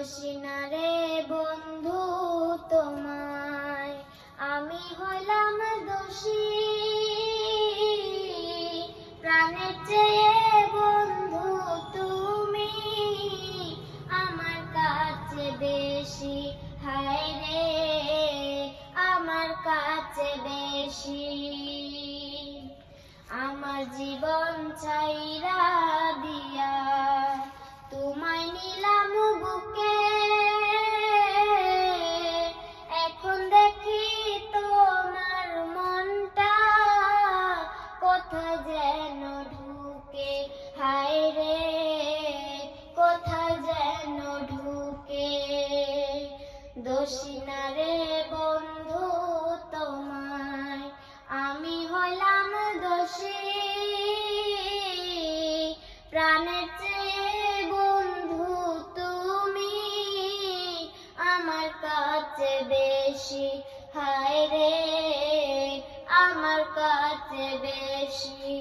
দোষী না রে বন্ধু তোমায়, আমি হলাম দোষী। প্রাণের চেয়ে বন্ধু তুমি আমার কাছে বেশি, হায় রে আমার কাছে বেশি। আমার জীবন ছাইরা দিয়া তোমায় নিলাম বুকে, এখন দেখি তোমার মনটা কোথায় যেন ঢুকে, হায় রে কোথায় যেন ঢুকে। দোষী না রে বন্ধু তোমায়, আমি হলাম দোষী। প্রাণের চেয়ে বন্ধু তুমি আমার কাছে বেশি, হায় রে আমার কাছে বেশি।